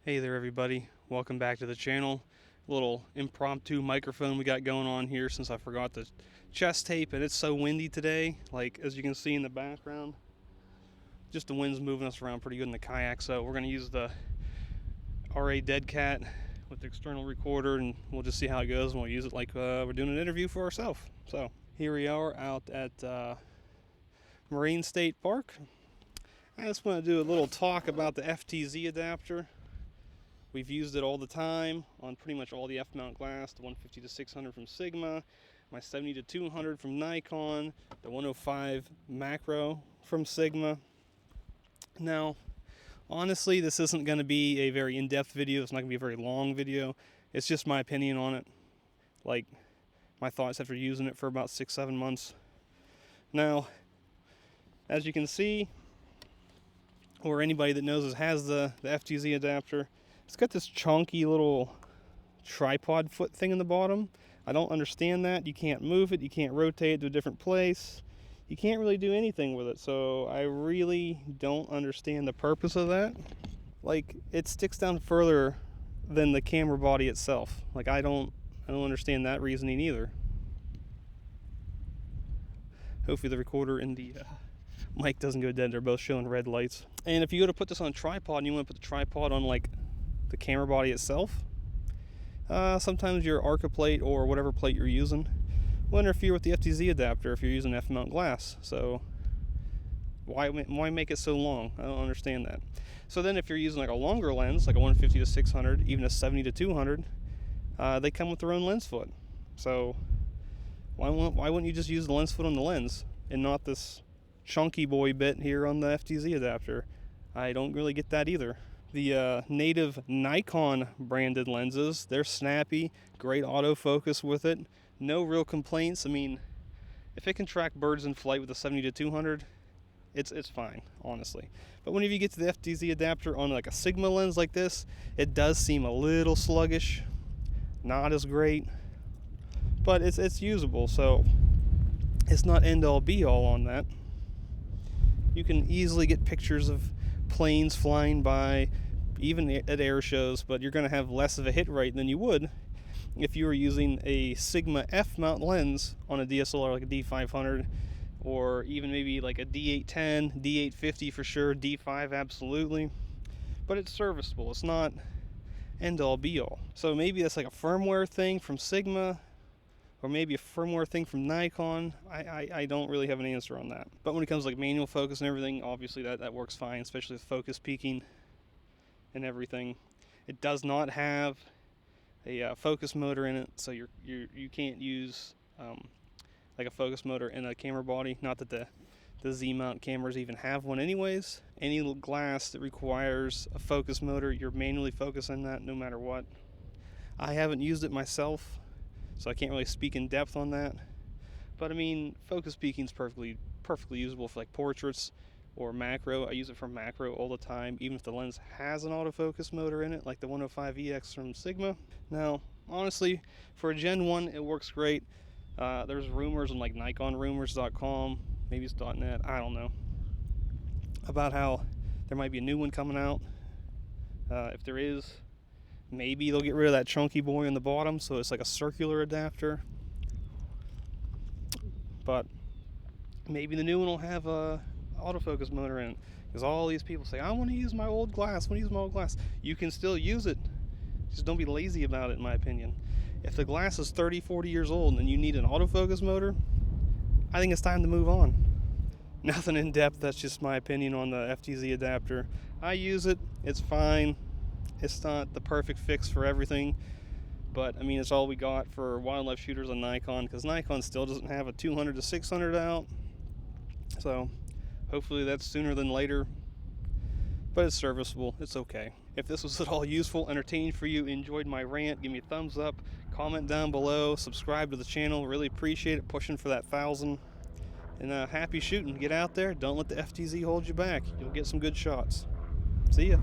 Hey there everybody, welcome back to the channel. A little impromptu microphone we got going on here since I forgot the chest tape, and it's so windy today, like as you can see in the background. Just the wind's moving us around pretty good in the kayak, so we're going to use the RA Dead Cat with the external recorder, and we'll just see how it goes, and we'll use it like we're doing an interview for ourselves. So here we are out at Marine State Park. I just want to do a little talk about the FTZ adapter. We've used it all the time on pretty much all the F-mount glass, the 150 to 600 from Sigma, my 70 to 200 from Nikon, the 105 macro from Sigma. Now, honestly, this isn't going to be a very in-depth video. It's not going to be a very long video. It's just my opinion on it, like my thoughts after using it for about 6-7 months. Now, as you can see, or anybody that knows has the FTZ adapter, it's got this chunky little tripod foot thing in the bottom. I don't understand that. You can't move it, you can't rotate it to a different place. You can't really do anything with it, so I really don't understand the purpose of that. Like, it sticks down further than the camera body itself. Like, I don't understand that reasoning either. Hopefully the recorder and the mic doesn't go dead. They're both showing red lights. And if you go to put this on a tripod and you want to put the tripod on like the camera body itself, sometimes your ARCA plate or whatever plate you're using will interfere with the FTZ adapter if you're using F-mount glass. So why make it so long? I don't understand that. So then if you're using like a longer lens, like a 150 to 600, even a 70 to 200, they come with their own lens foot. So why wouldn't you just use the lens foot on the lens and not this chunky boy bit here on the FTZ adapter? I don't really get that either. The native Nikon branded lenses, they're snappy, great autofocus with it, no real complaints. I mean, if it can track birds in flight with a 70 to 200, it's fine, honestly. But whenever you get to the FTZ adapter on like a Sigma lens like this, it does seem a little sluggish, not as great, but it's usable, so it's not end all be all on that. You can easily get pictures of planes flying by, even at air shows, but you're going to have less of a hit rate than you would if you were using a Sigma F-mount lens on a DSLR like a D500, or even maybe like a D810, D850 for sure, D5 absolutely. But it's serviceable. It's not end all be all. So maybe that's like a firmware thing from Sigma, or maybe a firmware thing from Nikon. I don't really have an answer on that. But when it comes to like manual focus and everything, obviously that works fine, especially with focus peaking and everything. It does not have a focus motor in it, so you can't use like a focus motor in a camera body. Not that the Z-mount cameras even have one anyways. Any glass that requires a focus motor, you're manually focusing that no matter what. I haven't used it myself, so I can't really speak in depth on that. But I mean, focus peaking is perfectly usable for like portraits or macro. I use it for macro all the time, even if the lens has an autofocus motor in it, like the 105EX from Sigma. Now, honestly, for a Gen 1, it works great. There's rumors on like NikonRumors.com, maybe it's .net, I don't know, about how there might be a new one coming out. If there is, maybe they'll get rid of that chunky boy on the bottom, so it's like a circular adapter. But maybe the new one will have a autofocus motor in it, because all these people say, I want to use my old glass, You can still use it, just don't be lazy about it, in my opinion. If the glass is 30-40 years old and you need an autofocus motor, I think it's time to move on. Nothing in depth, that's just my opinion on the FTZ adapter. I use it, it's fine. It's not the perfect fix for everything, but I mean, it's all we got for wildlife shooters on Nikon, because Nikon still doesn't have a 200 to 600 out. So hopefully that's sooner than later, but it's serviceable, it's okay. If this was at all useful, entertaining for you, enjoyed my rant, give me a thumbs up, comment down below, subscribe to the channel, really appreciate it, pushing for that 1,000. And happy shooting, get out there, don't let the FTZ hold you back, you'll get some good shots. See ya.